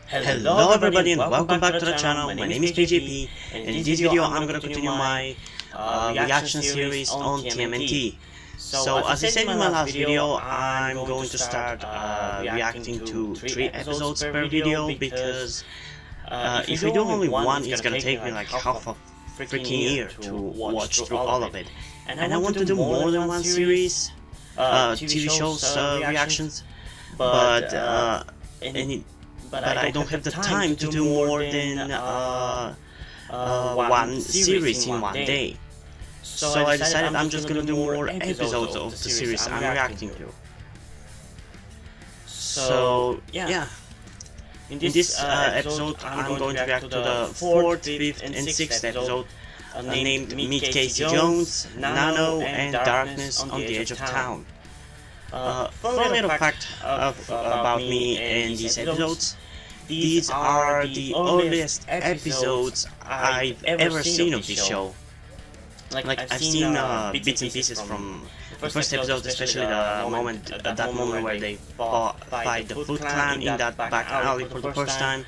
Hello everybody and welcome back to the channel. My name is PJP, and in this video I'm gonna continue my reaction series on TMNT. So as I said in my last video, I'm going to start reacting to 3 episodes per video because if I do only one, it's gonna take me like half a freaking year to watch through all of it. And I want to do more than one series, TV shows reactions, but I don't have the time to do more than one series in one day. So I decided I'm just gonna do more episodes of the series I'm reacting to. So yeah, in this episode I'm going to react to the 4th, 5th and 6th episode named Meet Casey Jones, Nano and Darkness on the Edge of Town. Fun little fact about me and these episodes: these are the earliest episodes I've ever seen of this show. Like I've seen bits and pieces from the first episode, especially that moment where they fight the Foot Clan in that back alley for the first time.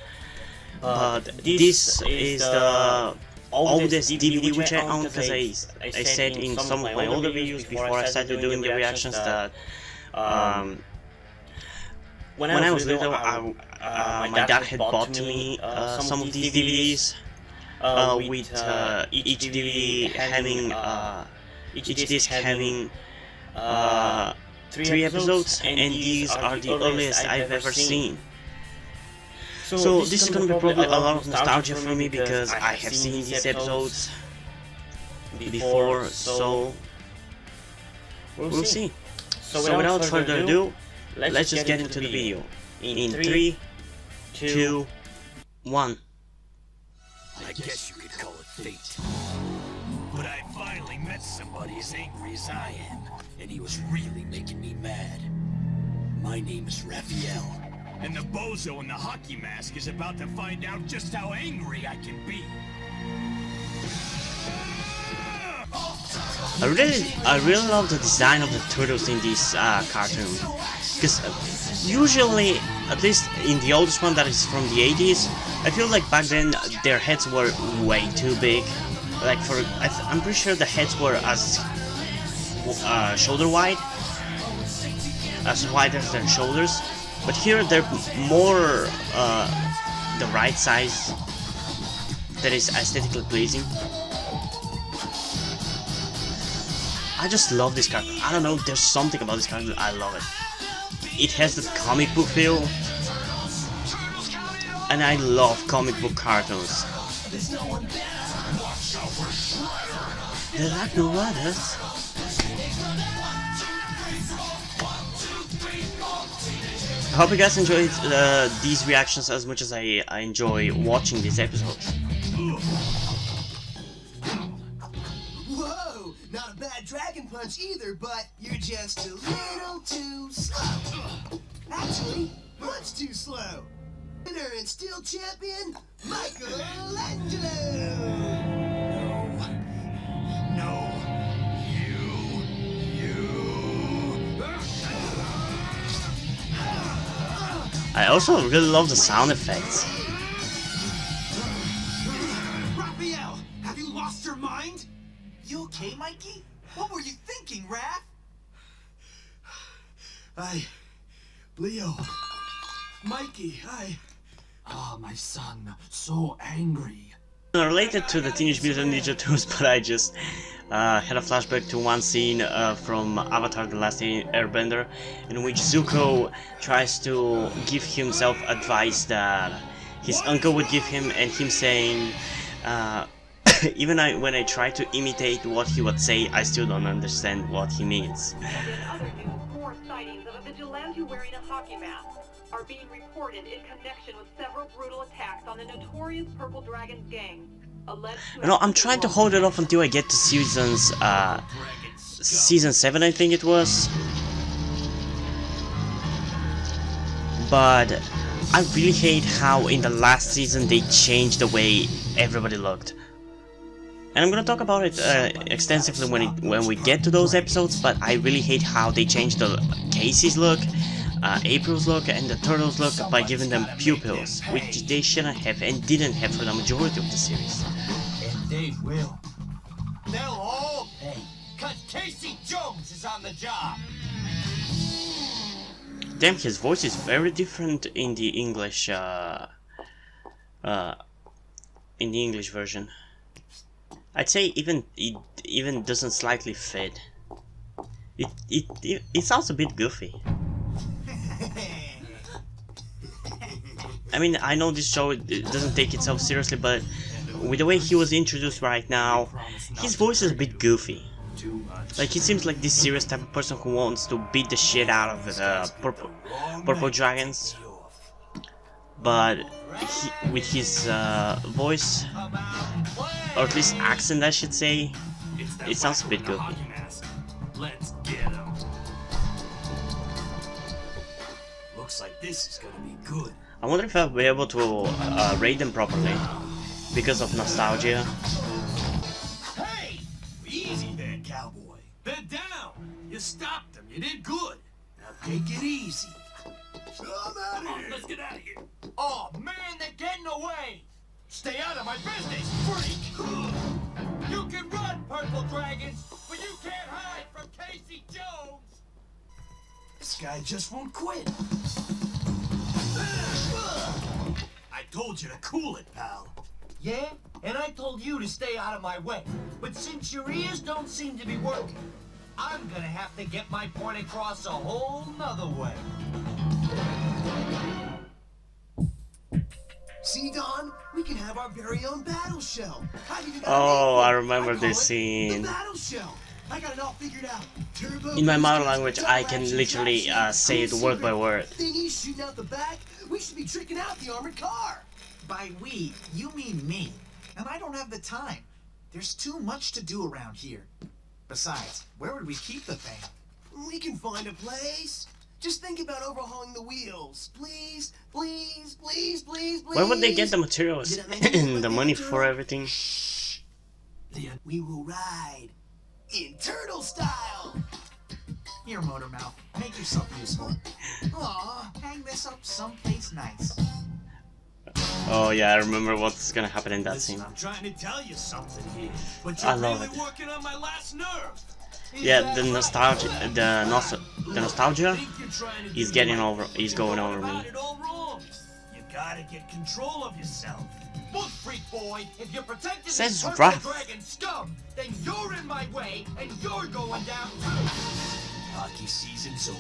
But this is the oldest DVD which I own, because I said in some of my older videos before I started doing the reactions that when I was little, my dad had bought to me some of these DVDs, with each DVD having each disc having 3 episodes, and these are the earliest I've ever seen. So this is gonna be probably a lot of nostalgia for me because I have seen these episodes before, so we'll see. So without further ado, let's just get into the video. In 3, 2, 1. I guess you could call it fate. But I finally met somebody as angry as I am, and he was really making me mad. My name is Raphael, and the bozo in the hockey mask is about to find out just how angry I can be. I really love the design of the turtles in this cartoon, because usually, at least in the oldest one that is from the 80s, I feel like back then their heads were way too big. Like I'm pretty sure the heads were as shoulder wide as their shoulders, but here they're more the right size that is aesthetically pleasing. I just love this cartoon. I don't know, there's something about this cartoon, I love it. It has the comic book feel, and I love comic book cartoons. There are no others. I hope you guys enjoyed these reactions as much as I enjoy watching these episodes. Whoa! Not a bad dragon punch either, but you're just a little too slow. Actually, much too slow. Winner and still champion, Michelangelo! No. I also really love the sound effects. Raphael, have you lost your mind? You okay, Mikey? What were you thinking, Raph? Leo. Mikey, my son, so angry. Related to the Teenage Mutant Ninja Turtles, but I just had a flashback to one scene from Avatar: The Last Airbender, in which Zuko tries to give himself advice that his uncle would give him, and him saying, even when I try to imitate what he would say, I still don't understand what he means. In other news, more sightings of a vigilante wearing a hockey mask are being reported in connection with several brutal attacks on the notorious Purple Dragons gang. I'm trying to hold it off until I get to season 7, I think it was. But I really hate how in the last season they changed the way everybody looked. And I'm gonna talk about it extensively when we get to those episodes, but I really hate how they changed the Casey's look. April's look and the Turtles look by giving them pupils, which they shouldn't have and didn't have for the majority of the series. And they will. They'll all pay, cause Casey Jones is on the job. Damn, his voice is very different in the English version. I'd say it even doesn't slightly fit. It sounds a bit goofy. I mean, I know this show it doesn't take itself seriously, but with the way he was introduced right now, his voice is a bit goofy. Like, he seems like this serious type of person who wants to beat the shit out of the purple dragons. But with his voice, or at least accent I should say, it sounds a bit goofy. Let's get him. Looks like this is gonna be good. I wonder if I'll be able to rate them properly because of nostalgia. Hey! Easy there, cowboy. They're down. You stopped them. You did good. Now take it easy. I'm out of here. Let's get out of here. Oh, man, they're getting away. Stay out of my business, freak. You can run, Purple Dragons, but you can't hide from Casey Jones. This guy just won't quit. I told you to cool it, pal. Yeah, and I told you to stay out of my way. But since your ears don't seem to be working, I'm gonna have to get my point across a whole nother way. See, Don? We can have our very own battle show. Oh, I remember this scene. The battle show. I got it all figured out. Turbo In my mother boosters, language, double I can action literally traction, say it word by word. Thingies shooting out the back. We should be tricking out the armored car. By we, you mean me. And I don't have the time. There's too much to do around here. Besides, where would we keep the thing? We can find a place. Just think about overhauling the wheels. Please, please, please, please, please. Where would they get the materials and the money for everything? We will ride in turtle style. Here, Motormouth, make yourself useful. Aw, hang this up someplace nice. Oh yeah, I remember what's gonna happen in that Listen, scene. I'm trying to tell you something here, but I you're love really it. working on my last nerve. Yeah, the nostalgia, is getting over, is going over me. You gotta get control of yourself. Look, freak boy, if you're protecting Says this purple rough. dragon scum, then you're in my way, and you're going down too. Hockey season's over.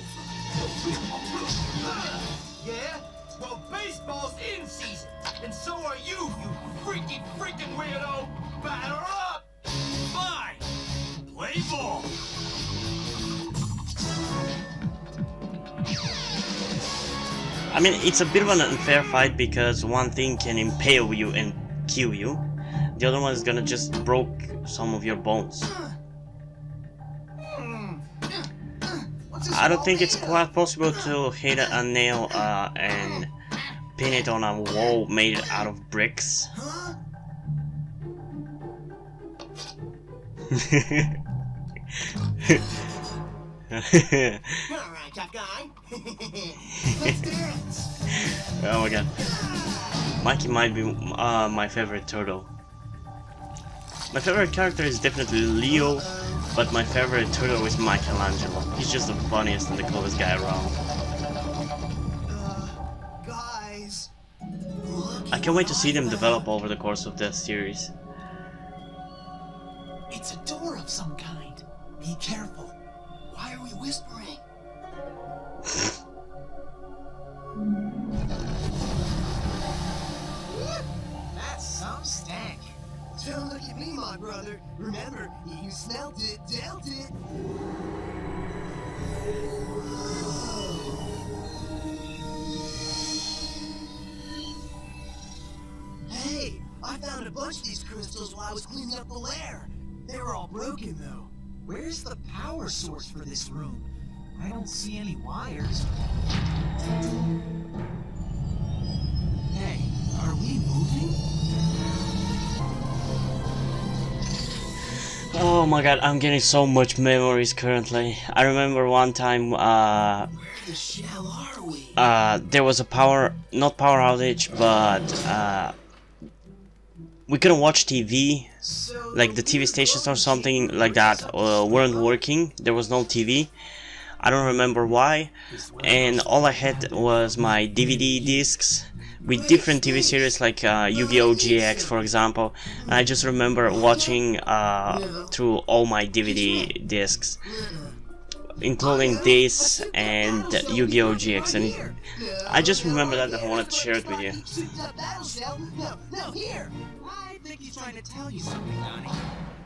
Yeah? Well, baseball's in season, and so are you, you freaky freaking weirdo. Batter up! Fine. Play ball. I mean, it's a bit of an unfair fight because one thing can impale you and kill you. The other one is gonna just broke some of your bones. I don't think it's quite possible to hit a nail and pin it on a wall made out of bricks. Huh? Alright, tough guy. Let's dance. Oh my god. Mikey might be my favorite turtle. My favorite character is definitely Leo, but my favorite turtle is Michelangelo. He's just the funniest and the coolest guy around. Guys. Look I can't wait to see them develop over the course of the series. It's a door of some kind. Be careful. Why are we whispering? That's some stank. Don't look at me, my brother. Remember, you smelt it, dealt it. Hey, I found a bunch of these crystals while I was cleaning up the lair. They were all broken, though. Where's the power source for this room? I don't see any wires. Hey, are we moving? Oh, Oh my god, I'm getting so much memories currently. I remember one time Where the shell are we? there was a not power outage, but we couldn't watch TV, So like the TV stations or something like that weren't working. There was no TV. I don't remember why, and all I had was my DVD discs with different TV series like Yu-Gi-Oh! GX, for example, and I just remember watching through all my DVD discs, including this and Yu-Gi-Oh! GX, and I just remember that and I wanted to share it with you. No, here. I think he's trying to tell you something, Donnie.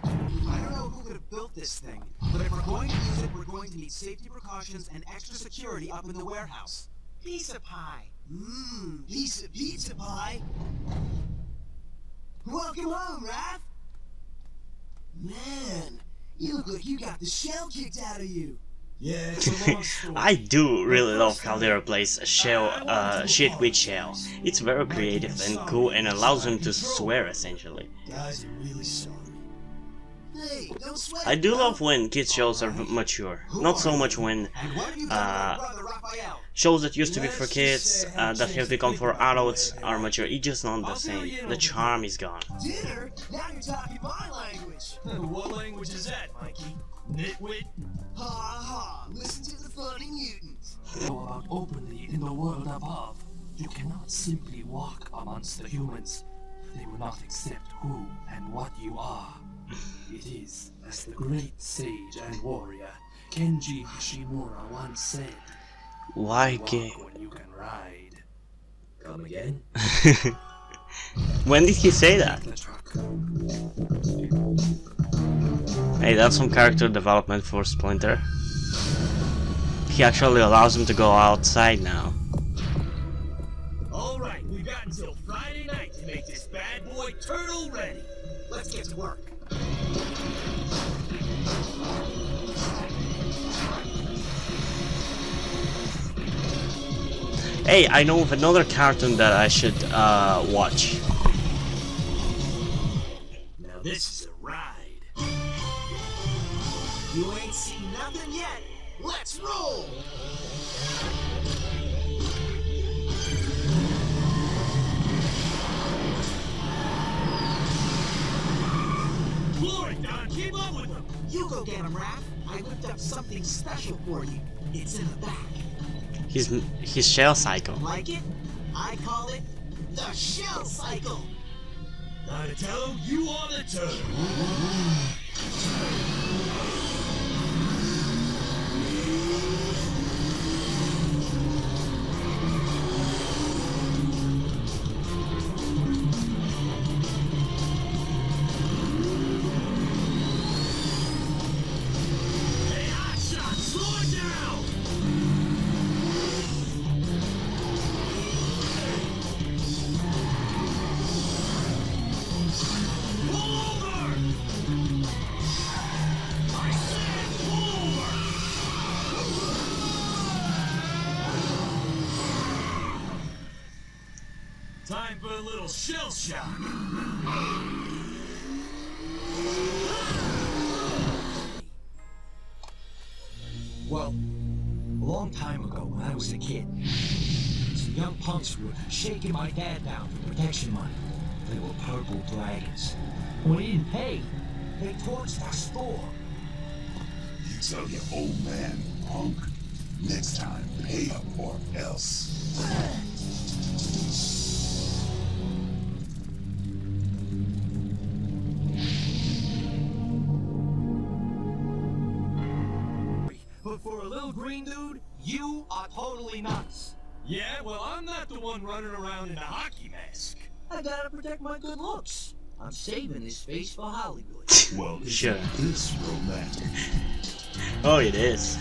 I don't know who could have built this thing, but if we're going to use it, we're going to need safety precautions and extra security up in the warehouse. Piece of pie. Mmm, piece of pizza pie. Welcome home, Raph. Man, you look like you got the shell kicked out of you. Yeah, it's a long story. I do really love how they replace shit with shell. It's very creative and cool and allows them to swear essentially. Guys, I'm really sorry. Hey, don't sweat. I do love when kids shows are mature, not so much when And what have you done with my brother, Raphael? shows that used to be for kids that have become for adults are mature. It's just not the same. The charm is gone. Dinner? Now you're talking my language. What language is that, Mikey? Nitwit? Ha ha, listen to the funny mutants. Go about openly in the world above. You cannot simply walk amongst the humans. They will not accept who and what you are. It is, as the great sage and warrior Kenji Hashimura once said, Why walk gay? when you can ride. Come again? When did he say that? The truck. Hey, that's some character development for Splinter. He actually allows him to go outside now. Alright, we've got until Friday night to make this bad boy turtle ready. Let's get to work. Hey, I know of another cartoon that I should watch. Now this is a ride. You ain't seen nothing yet. Let's roll. Glory, Don, keep up with them. You go get him, Raph. I whipped up something special for you. It's in the back. His shell cycle. Like it? I call it the shell cycle. Donatello, you on the turn. Hey, hotshot, slow it down. Pull over! I said pull over! Time for a little shell shock. Well, a long time ago when I was a kid, some young punks were shaking my dad down for protection money. They were purple dragons. When he didn't pay, they torched our store. You tell your old man, punk. Next time, pay up or else. But for a little green dude, you are totally nuts. Yeah, well, I'm not the one running around in a hockey mask. I gotta protect my good looks. I'm saving this face for Hollywood. Well, isn't Sure. this romantic? Oh, it is.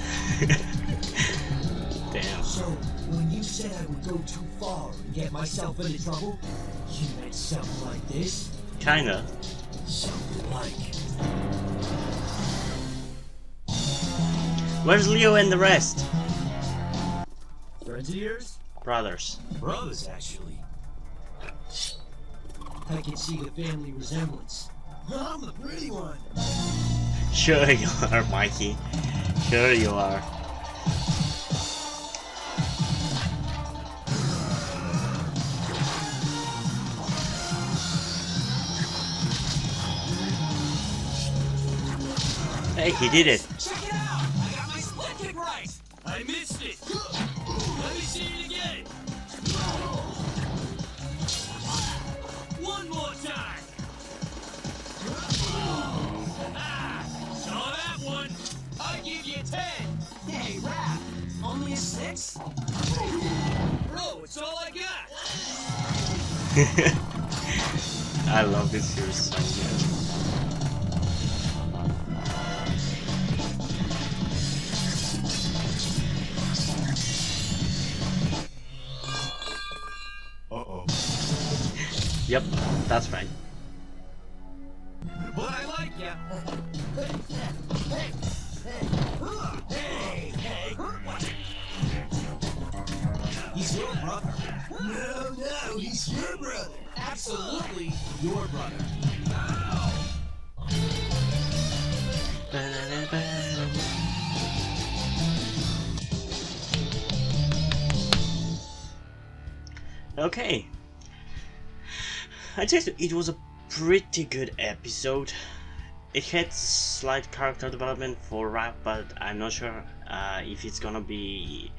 Damn. So, when you said I would go too far and get myself into trouble, you meant something like this? Kinda. Something like... Where's Leo and the rest? Friends of yours? Brothers. Brothers, actually. I can see the family resemblance. I'm the pretty one. Sure you are, Mikey. Sure you are. Hey, he did it. Check it out! I got my split kick right! I missed it! Let me see it again! One more time! Ah! Saw that one! I give you 10! Hey, Raph, only a 6? Bro, it's all I got! I love this series so much. Uh-oh. Yep, that's right. But I like ya! He's your brother. No, he's your brother. Absolutely your brother. Okay. I'd say it was a pretty good episode. It had slight character development for Raph, but I'm not sure if it's gonna be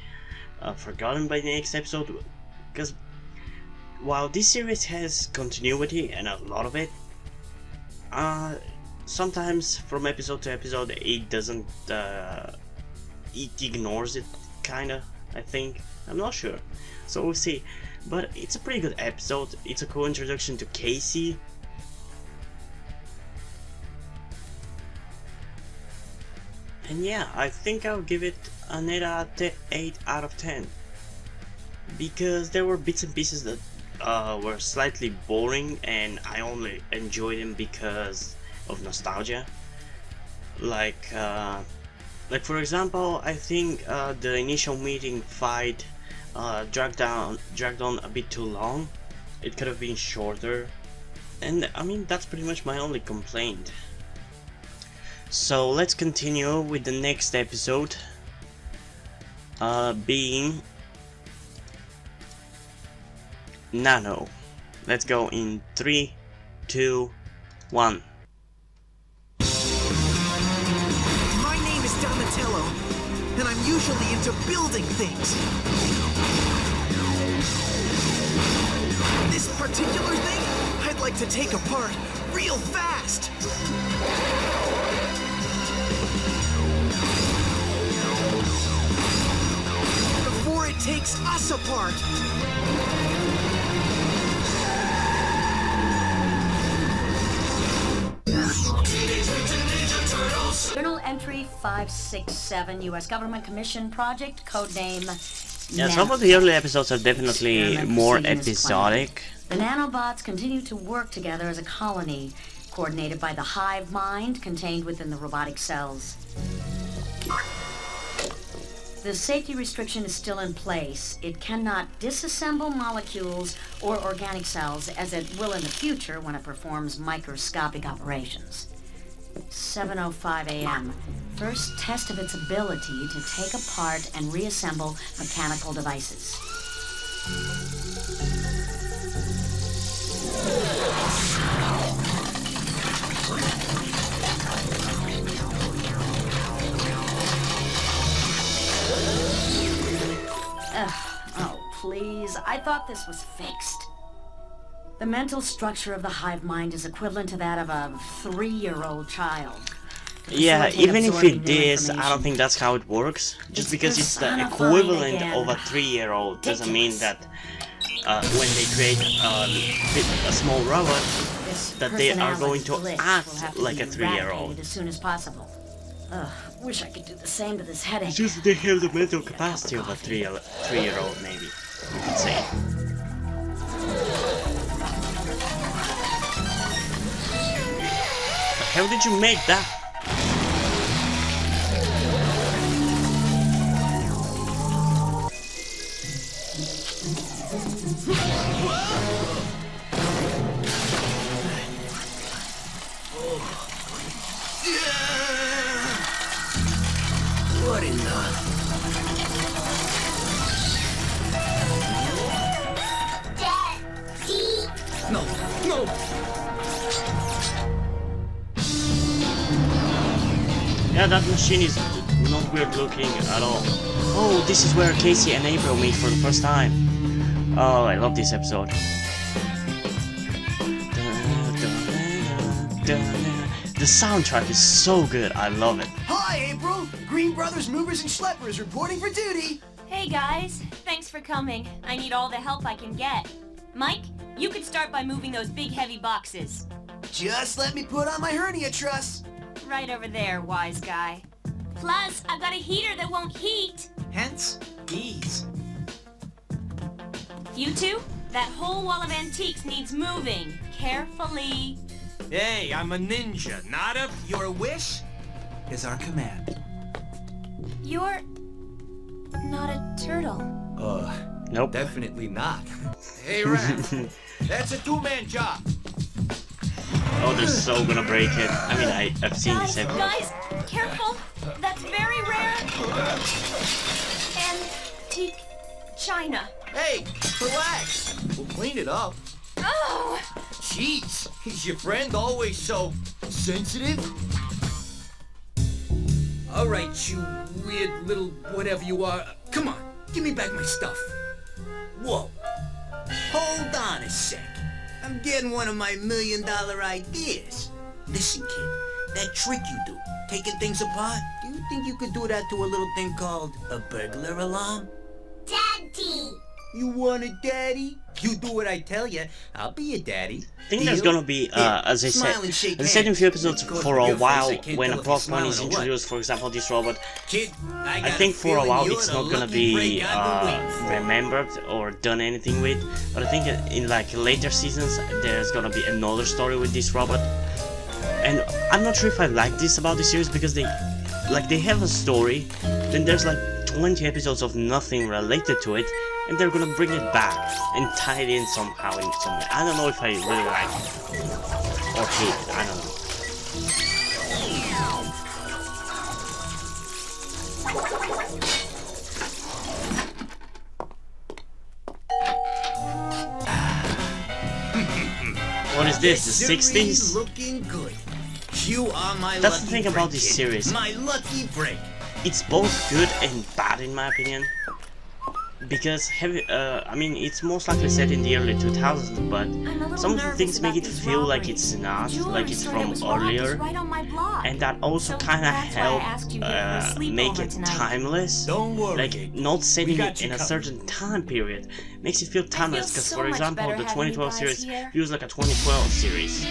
forgotten by the next episode. Because while this series has continuity and a lot of it, sometimes from episode to episode it doesn't. It ignores it, kinda. I think. I'm not sure. So we'll see. But it's a pretty good episode. It's a cool introduction to Casey. And yeah, I think I'll give it an 8 out of 10. Because there were bits and pieces that were slightly boring, and I only enjoyed them because of nostalgia. Like for example, I think the initial meeting fight dragged on a bit too long. It could have been shorter, and I mean that's pretty much my only complaint. So let's continue with the next episode, being Nano. Let's go in 3, 2, 1. My name is Donatello, and I'm usually into building things. This particular thing, I'd like to take apart real fast. Before it takes us apart. Journal entry 567, U.S. Government Commission Project, codename Yeah, Nano. some of the early episodes are definitely Experiment more proceeding as episodic. planned. The nanobots continue to work together as a colony, coordinated by the hive mind contained within the robotic cells. The safety restriction is still in place. It cannot disassemble molecules or organic cells, as it will in the future when it performs microscopic operations. 7:05 a.m. First test of its ability to take apart and reassemble mechanical devices. Oh, please. I thought this was fixed. The mental structure of the hive mind is equivalent to that of a 3-year-old child. Yeah, Facilitate even if absorbing it new is, I don't information. think that's how it works. Just It's because it's the personifying equivalent again. of a 3-year-old doesn't mean Ridiculous. that when they create a small robot, This that they are going personality to glitch act will have like be a 3-year-old. eradicated as soon as possible. Wish I could do the same to this headache. Just they have the mental capacity of a 3-year-old, maybe you could say. How did you make that? No, no! Yeah, that machine is not weird looking at all. Oh, this is where Casey and April meet for the first time. Oh, I love this episode. The soundtrack is so good, I love it. Hi, April! Green Brothers Movers and Schleppers reporting for duty! Hey guys, thanks for coming. I need all the help I can get. Mike, you could start by moving those big heavy boxes. Just let me put on my hernia truss. Right over there, wise guy. Plus, I've got a heater that won't heat. Hence, ease. You two, that whole wall of antiques needs moving. Carefully. Hey, I'm a ninja, not a... Your wish is our command. You're... not a turtle. Nope. Definitely not. Hey, Rat, that's a two-man job. Oh, they're so gonna break it. I mean, I've seen this episode. Guys, careful. That's very rare. Antique china. Hey, relax. We'll clean it up. Oh! Jeez, is your friend always so sensitive? All right, you weird little whatever you are. Come on, give me back my stuff. Whoa. Hold on a sec. I'm getting one of my $1 million ideas. Listen, kid, that trick you do, taking things apart, do you think you could do that to a little thing called a burglar alarm? Daddy! You want a daddy? You do what I tell you, I'll be your daddy. I think there's gonna be, as I said in a few episodes, for a while, when a plus one is introduced, for example, this robot, I think for a while it's not gonna be remembered or done anything with, but I think in like later seasons there's gonna be another story with this robot. And I'm not sure if I like this about the series, because they have a story, then there's like 20 episodes of nothing related to it, and they're gonna bring it back and tie it in somehow in some way. I don't know if I really like it or hate it, I don't know. What is this, the 60s? Looking good. You are my That's the thing about this series. My lucky break. It's both good and bad in my opinion, because I mean, it's most likely set in the early 2000s, but some of the things make it feel like it's not, like it's from earlier, and that also kind of helped make it timeless. Like, not setting it in a certain time period makes it feel timeless, because for example, the 2012 series feels like a 2012 series.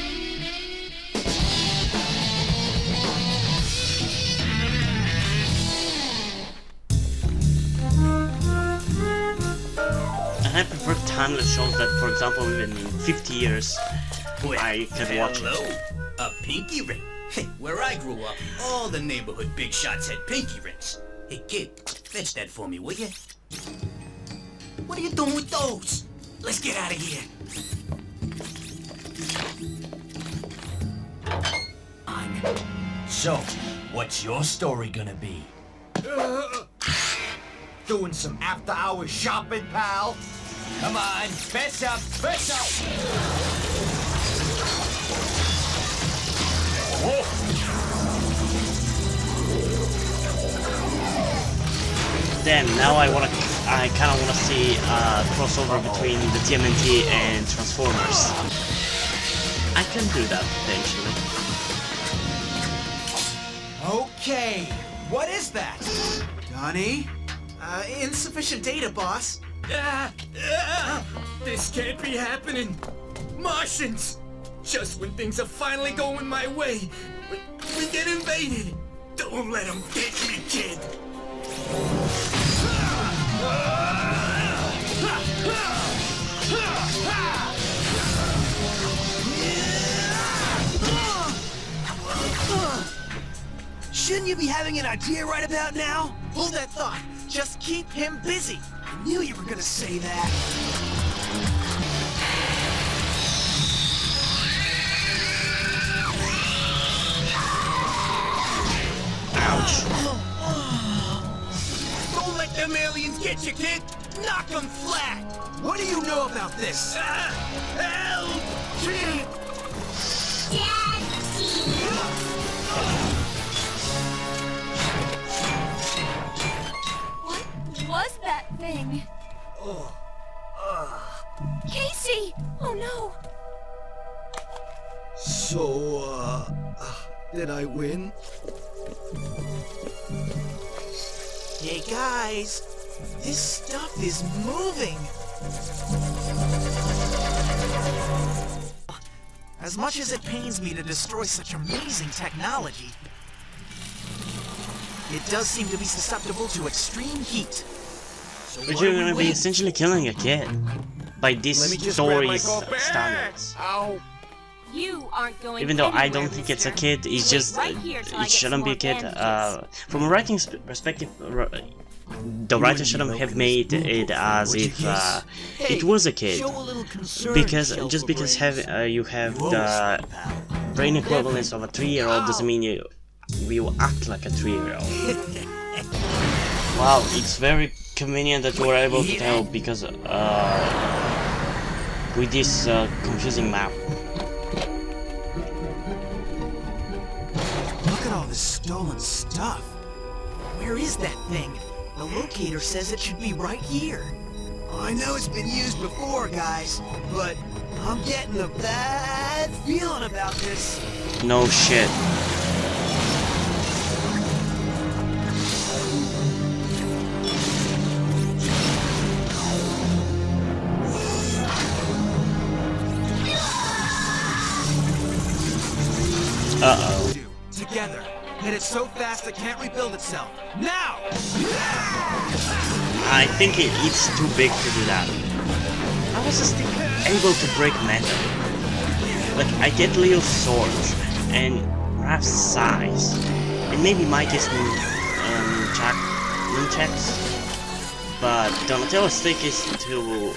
And I prefer timeless shows that, for example, even in 50 years, I can watch it. A pinky ring. Hey, where I grew up, all the neighborhood big shots had pinky rings. Hey, kid, fetch that for me, will you? What are you doing with those? Let's get out of here. So, what's your story gonna be? Doing some after-hours shopping, pal? Come on, fess up, fess up! Whoa. Damn, now I kind of wanna see a crossover between the TMNT and Transformers. I can do that eventually. Okay, what is that? Donnie? Insufficient data, boss. This can't be happening. Martians! Just when things are finally going my way, we get invaded. Don't let them get me, kid. Shouldn't you be having an idea right about now? Hold that thought. Just keep him busy. I knew you were gonna say that. Ouch. Don't let them aliens get you, kid. Knock them flat. What do you know about this? Help! she? Oh no. So, did I win? Hey guys, this stuff is moving. As much as it pains me to destroy such amazing technology, it does seem to be susceptible to extreme heat. So But you're gonna be essentially killing a kid by this story's standards. You aren't going Even though I anywhere, don't think it's a mister. kid, it's Wait just right here till I it get shouldn't some be a more kid. bandages. From a writing perspective, the writer shouldn't have made it as if it was a kid, because just because you have the brain equivalence of a 3-year-old doesn't mean you will act like a 3-year-old. Wow, it's very convenient that you were able to tell, because with this confusing map. Look at all this stolen stuff. Where is that thing? The locator says it should be right here. I know it's been used before, guys, but I'm getting a bad feeling about this. No shit. Uh-oh. Together. Hit it so fast it can't rebuild itself. Now! I think it's too big to do that. I was just able to break metal. Like, I get little swords and perhaps size. And maybe Mike is nunchucks. But Donatello's stick is too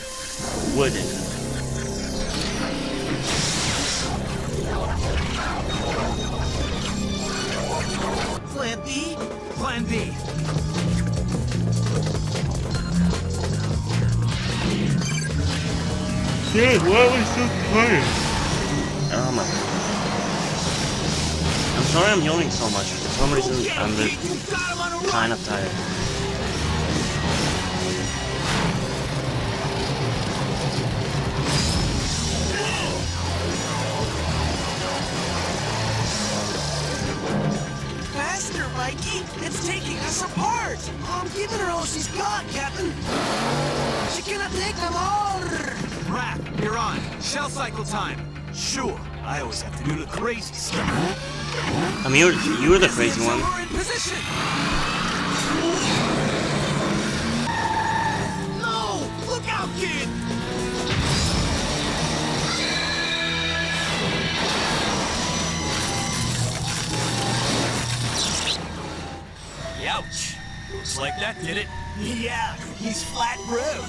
wooden. Plan B? Plan B. Dude, why are we so tired? Oh my god. I'm sorry I'm yawning so much. For some reason, I'm kind of tired. Faster, Mikey! It's taking us apart! I'm giving her all she's got, Captain. She cannot take them all. Raph, you're on. Shell cycle time. Sure, I always have to do the crazy stuff. I mean, you're the crazy one. We're in position. No! Look out, kid! Ouch. Looks like that did it. Yeah, he's flat broke.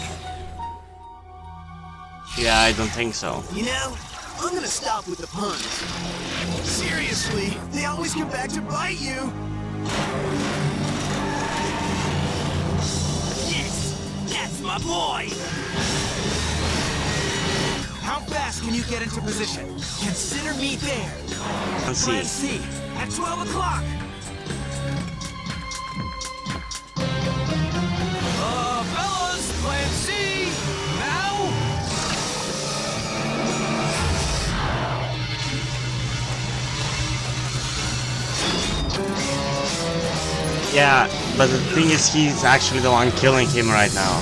Yeah, I don't think so. You know, I'm gonna stop with the puns. Seriously, they always come back to bite you. Yes! That's my boy! How fast can you get into position? Consider me there. Let's see. Plan C, at 12 o'clock. Fellas, Plan C, now! Yeah, but the thing is, he's actually the one killing him right now.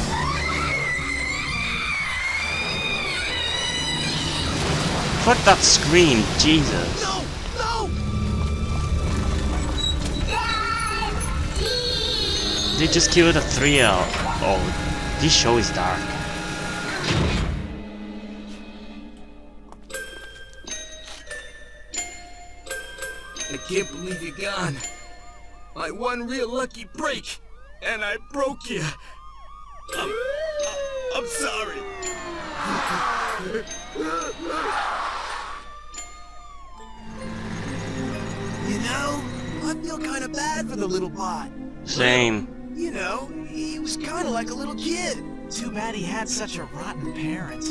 Fuck that scream, Jesus. No, no! They just killed a 3-year-old. Oh, this show is dark. I can't believe you're gone. My one real lucky break, and I broke you. I'm sorry. You know, I feel kind of bad for the little bot. Same. You know, he was kind of like a little kid. Too bad he had such a rotten parent.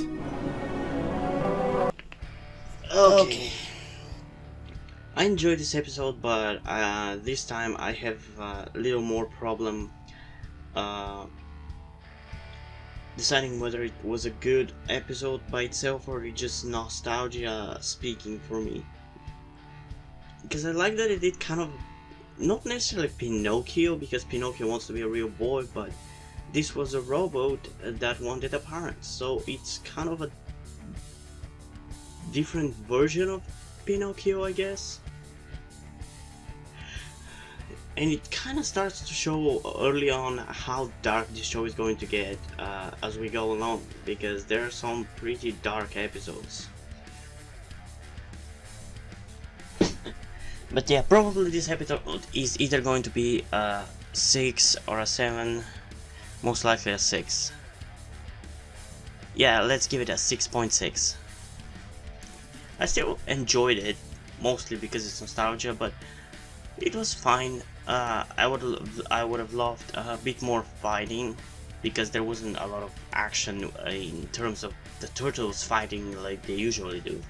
Okay. I enjoyed this episode, but this time I have a little more problem deciding whether it was a good episode by itself or it's just nostalgia speaking for me. Because I like that it did kind of, not necessarily Pinocchio, because Pinocchio wants to be a real boy, but this was a robot that wanted a parent, so it's kind of a different version of Pinocchio, I guess. And it kind of starts to show early on how dark this show is going to get as we go along, because there are some pretty dark episodes. But yeah, probably this episode is either going to be a 6 or a 7, most likely a 6. Yeah, let's give it a 6.6. I still enjoyed it, mostly because it's nostalgia, but it was fine. I would have loved a bit more fighting, because there wasn't a lot of action in terms of the turtles fighting like they usually do.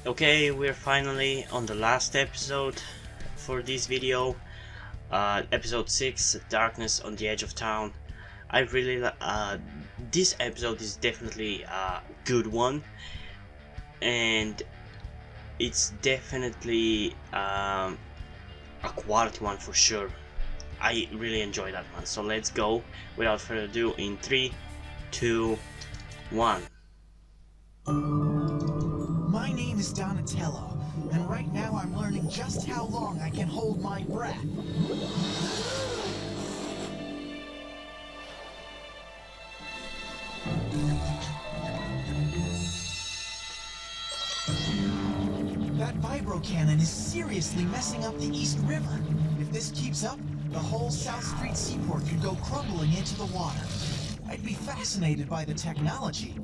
Okay, we're finally on the last episode for this video, episode 6, Darkness on the Edge of Town. I really this episode is definitely a good one, and it's definitely a quality one for sure. I really enjoy that one, so let's go without further ado in 3, 2, 1. My name is Donatello, and right now I'm learning just how long I can hold my breath. That vibro cannon is seriously messing up the East River. If this keeps up, the whole South Street seaport could go crumbling into the water. I'd be fascinated by the technology,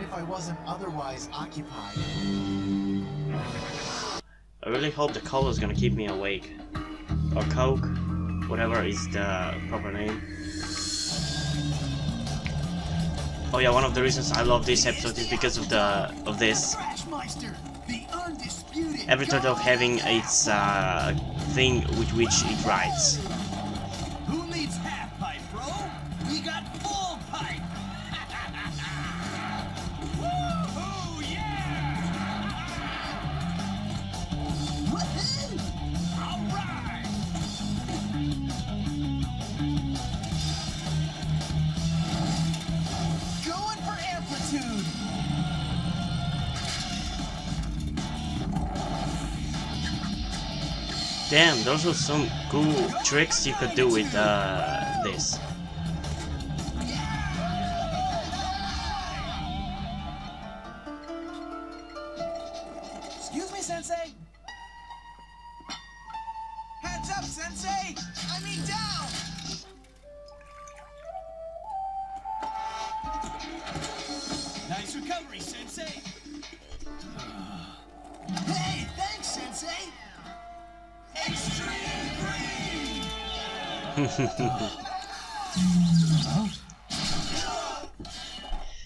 if I wasn't otherwise occupied. I really hope the cola is gonna keep me awake. Or Coke, whatever is the proper name. Oh yeah, one of the reasons I love this episode is because of this. Every turtle having its thing with which it rides. Who needs half pipe, bro? We got full pipe. Woohoo, yeah! Woohoo! All right. Going for amplitude! Damn, those are some cool tricks you could do with this. Excuse me, Sensei? Heads up, Sensei! I mean down! Nice recovery, Sensei. Hey, thanks, Sensei! Extreme green.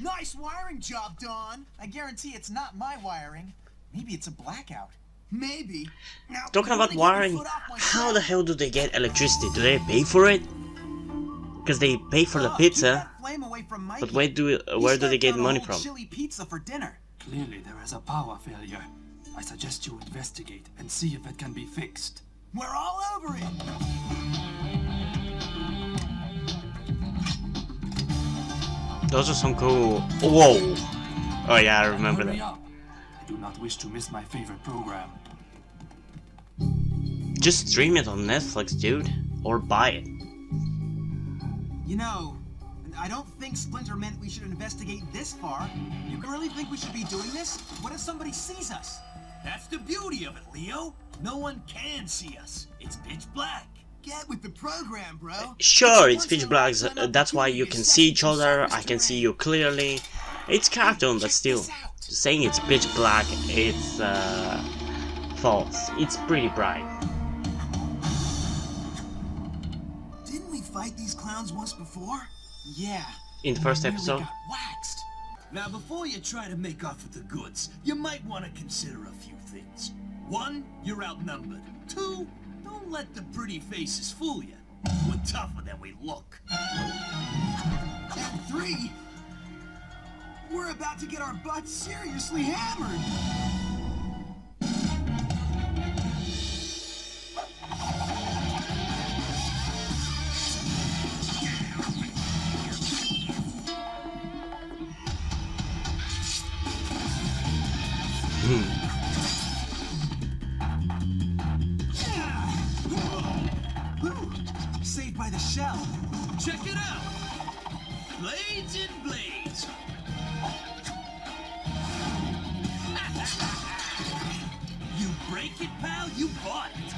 Nice wiring job, Don! I guarantee it's not my wiring. Maybe it's a blackout. Maybe. Now, Talking about wiring, how the hell do they get electricity? Do they pay for it? Because they pay for the pizza, but where do they get money from? Chili pizza for dinner. Clearly there is a power failure. I suggest you investigate and see if it can be fixed. We're all over it! Those are some cool... Whoa! Oh yeah, I remember Hurry that. up. I do not wish to miss my favorite program. Just stream it on Netflix, dude. Or buy it. You know, I don't think Splinter meant we should investigate this far. You really think we should be doing this? What if somebody sees us? That's the beauty of it, Leo. No one can see us. It's pitch black. Get with the program, bro. Sure, it's pitch black, that's why you can see each other, I can see you clearly. It's cartoon, but still. Saying it's pitch black, it's false. It's pretty bright. Didn't we fight these clowns once before? Yeah. In the first episode. Got waxed. Now, before you try to make off with the goods, you might want to consider a few things. 1, you're outnumbered. 2, don't let the pretty faces fool you. We're tougher than we look. 3? We're about to get our butts seriously hammered. Saved by the shell. Check it out! Blades and blades! You break it, pal, you bought it!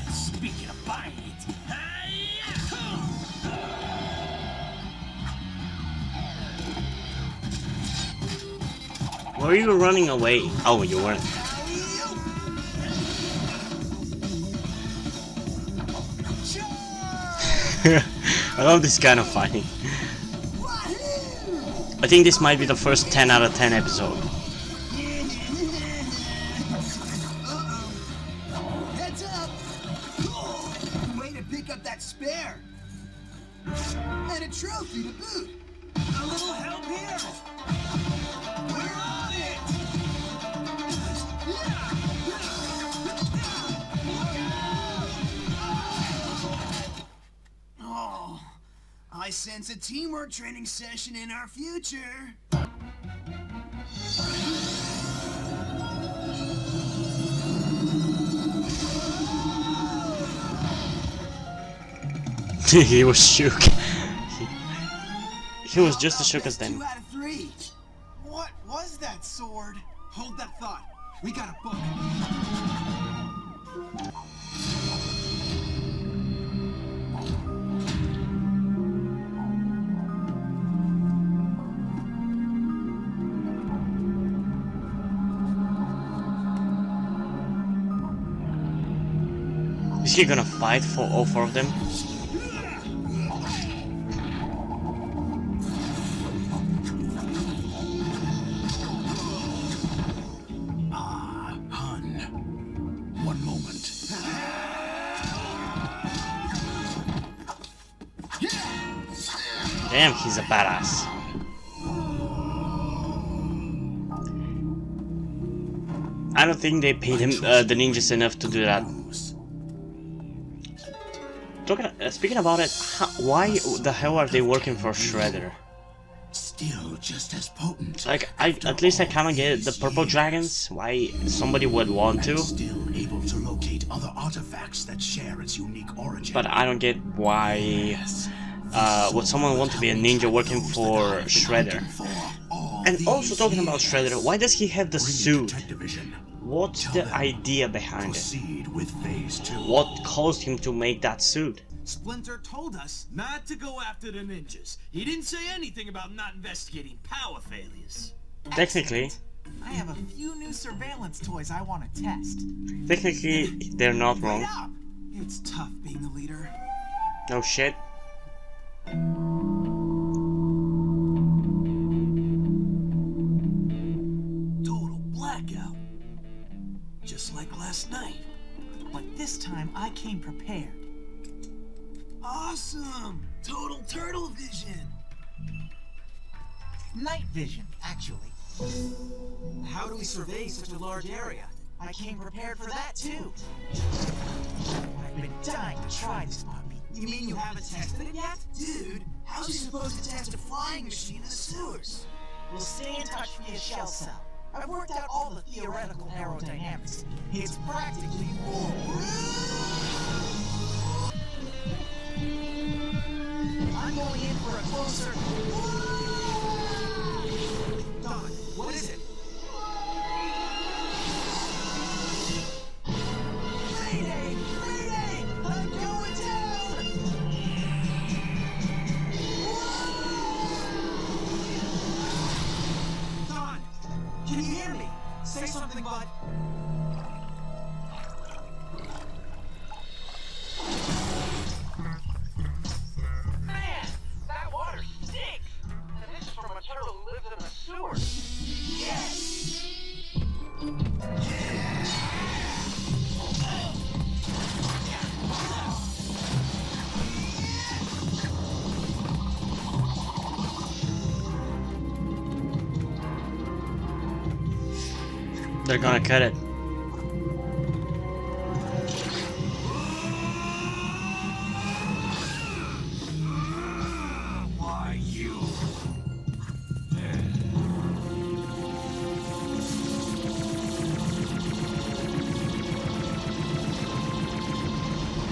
And speaking of buying it, Why are you running away? Oh, you weren't. I love this kind of fighting. I think this might be the first 10 out of 10 episode. Heads up! Way to pick up that spare! And a trophy to boot! A little help here! We're on it! Oh, I sense a teamwork training session in our future. He was shook. He was just as shook as them. 2 out of 3. What was that sword? Hold that thought. We got a book. Is he gonna fight for all 4 of them? one moment. Damn, he's a badass. I don't think they paid him the ninjas enough to do that. Speaking about it, why the hell are they working for Shredder? Still just as potent. Like, at least I kind of get the purple dragons. Why somebody would want to? Still able to locate other artifacts that share its unique origin. But I don't get why. Would someone want to be a ninja working for Shredder? And also talking about Shredder, why does he have the suit? What's the idea behind it? What caused him to make that suit? Splinter told us not to go after the ninjas. He didn't say anything about not investigating power failures. Technically, I have a few new surveillance toys I want to test. Technically, they're not wrong. It's tough being a leader. No shit. Total blackout. Just like last night. But this time I came prepared. Awesome! Total turtle vision! Night vision, actually. How do we survey such a large area? I came prepared for that too. I've been dying to try this puppy. You mean you haven't tested it yet? Dude, how's he supposed to test a flying machine in the sewers? We'll stay in touch via shell cell. I've worked out all the theoretical aerodynamics. It's practically I'm going in for a closer... Don, what is it? Mayday! Mayday! I'm going down! Don, can you hear me? Say something, bud. they're gonna cut it. Why you?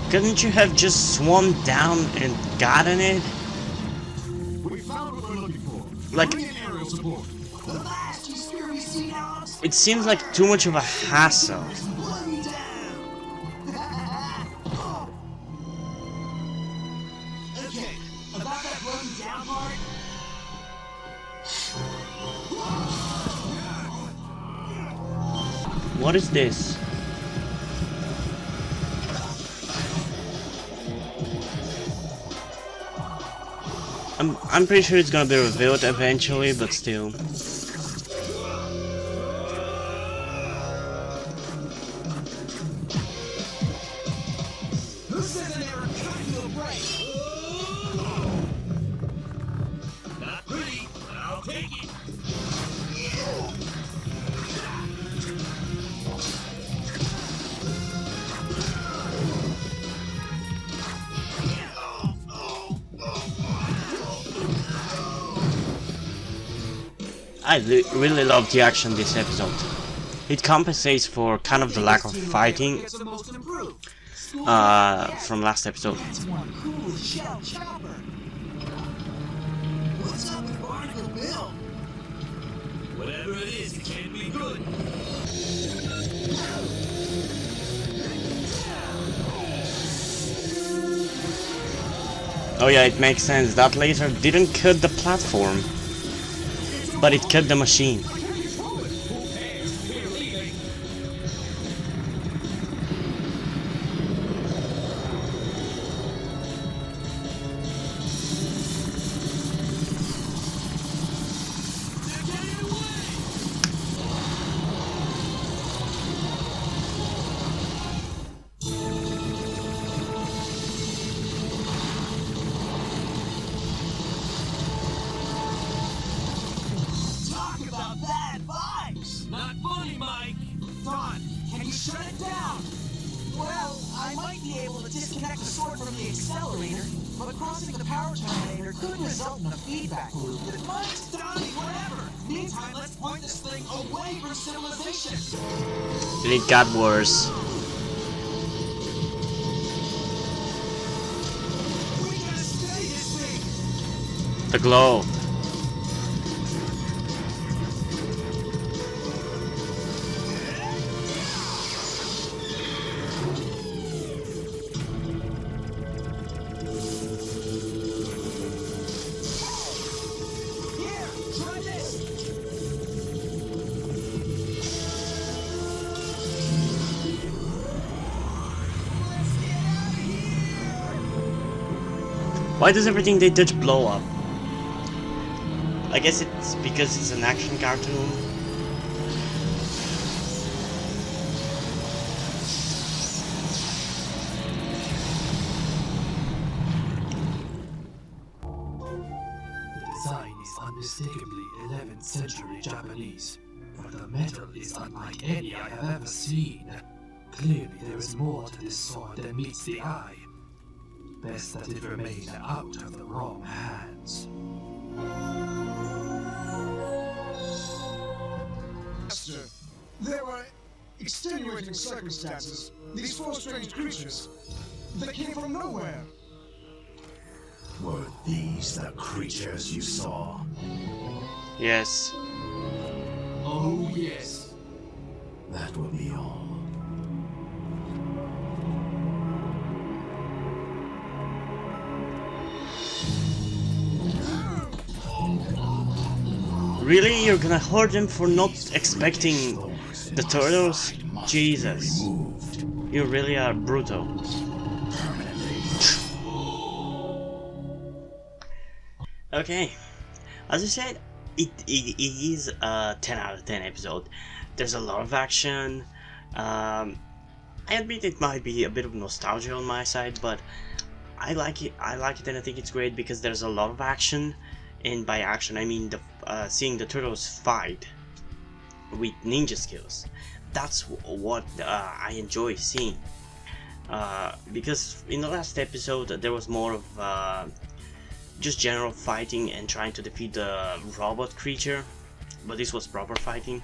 Couldn't you have just swum down and gotten it? We found what we're looking for. Like, Bring in aerial support. The last you scurvy sea dogs. it seems like too much of a hassle. One down. Okay, about that one down part. What is this? I'm pretty sure it's gonna be revealed eventually, but still. Who says I never cut you a break? Not pretty, but I'll take it. I really love the action this episode. It compensates for kind of the lack of fighting It's the most improved. from last episode. That's one cool shell chopper. What's up with Barnacle Bill? Whatever it is, it can't be good. Oh yeah, it makes sense. That laser didn't cut the platform, but it cut the machine. Talk about bad vibes. Not funny, Mike. Don, can you shut it down? Well, I might be able to disconnect the sword from the accelerator, but crossing the power terminator could result in a feedback loop that might Donnie, whatever. Meantime, let's point this thing away from civilization. And it got worse. We gotta study this thing. The glow. Here, try this. Let's get out of here. Why does everything they touch blow up? I guess it's because it's an action cartoon. The design is unmistakably 11th century Japanese, but the metal is unlike any I have ever seen. Clearly there is more to this sword than meets the eye. Best that it remain out of the wrong hands. Master, there were extenuating circumstances. These four strange creatures, they came from nowhere. Were these the creatures you saw? Yes. Oh yes. That will be all. Really? You're gonna hurt them for not expecting the turtles? Jesus. You really are brutal. Okay. As I said, it is a 10 out of 10 episode. There's a lot of action. I admit it might be a bit of nostalgia on my side, but I like it. I like it, and I think it's great because there's a lot of action. And by action, I mean seeing the turtles fight. with ninja skills. That's what I enjoy seeing. Because in the last episode there was more of just general fighting and trying to defeat the robot creature, but this was proper fighting.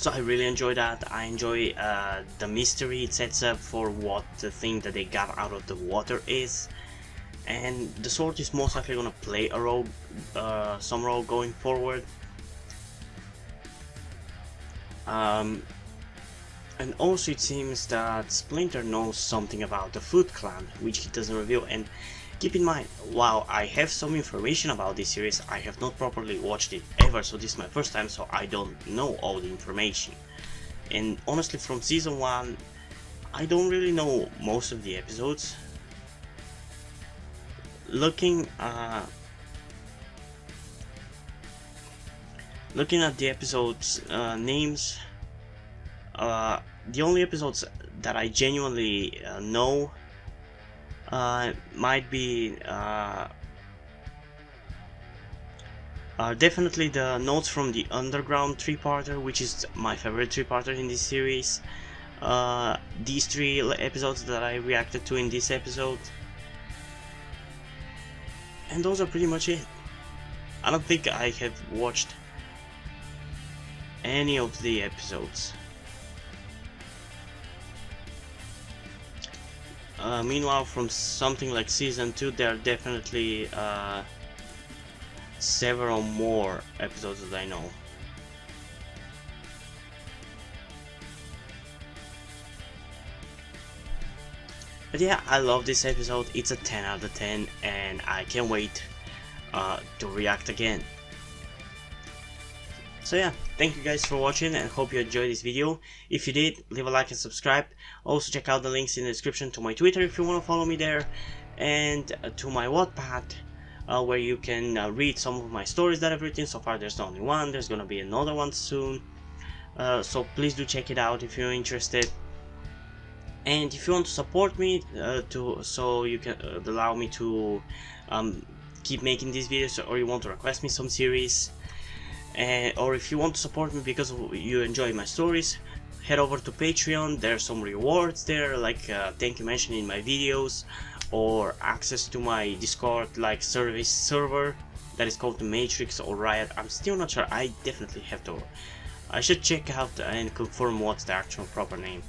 So I really enjoy that. I enjoy the mystery it sets up for what the thing that they got out of the water is, and the sword is most likely gonna play a role, some role going forward. And also it seems that Splinter knows something about the Foot Clan, which he doesn't reveal. And keep in mind, while I have some information about this series, I have not properly watched it ever, so this is my first time, so I don't know all the information. And honestly, from season 1, I don't really know most of the episodes. Looking at the episodes' names, the only episodes that I genuinely know might be definitely the Notes from the Underground 3-parter, which is my favorite 3-parter in this series. These 3 episodes that I reacted to in this episode, and those are pretty much it. I don't think I have watched any of the episodes. Meanwhile, from something like season 2, there are definitely several more episodes that I know. But yeah, I love this episode. It's a 10 out of 10 and I can't wait to react again. So yeah, thank you guys for watching and hope you enjoyed this video. If you did, leave a like and subscribe. Also check out the links in the description to my Twitter if you want to follow me there, and to my Wattpad, where you can read some of my stories that I've written. So far there's only one, there's gonna be another one soon. So please do check it out if you're interested. And if you want to support me, so you can allow me to keep making these videos, or you want to request me some series, or if you want to support me because you enjoy my stories, head over to Patreon. There are some rewards there, like thank you mention in my videos, or access to my Discord like service server that is called the Matrix or Riot. I'm still not sure. I definitely have to. I should check out and confirm what's the actual proper name.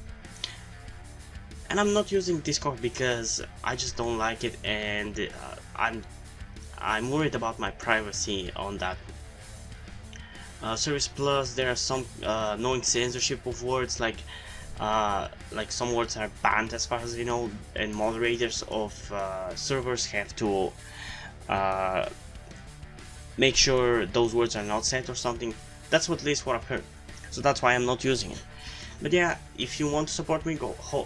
And I'm not using Discord because I just don't like it, and I'm worried about my privacy on that service. Plus, there are some annoying censorship of words, like some words are banned as far as you know, and moderators of servers have to make sure those words are not said or something. That's at least what I've heard. So that's why I'm not using it. But yeah, if you want to support me,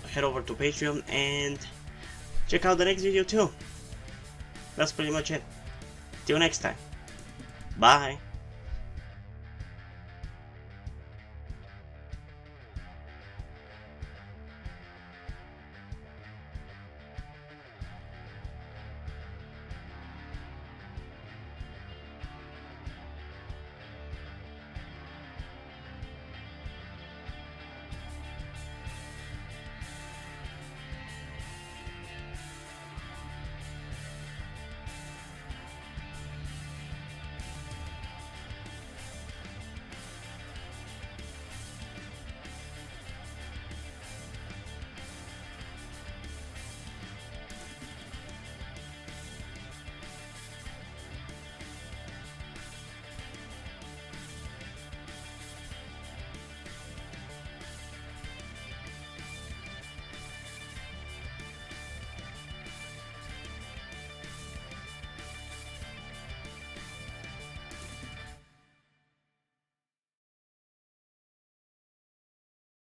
head over to Patreon and check out the next video too. That's pretty much it. Till next time. Bye.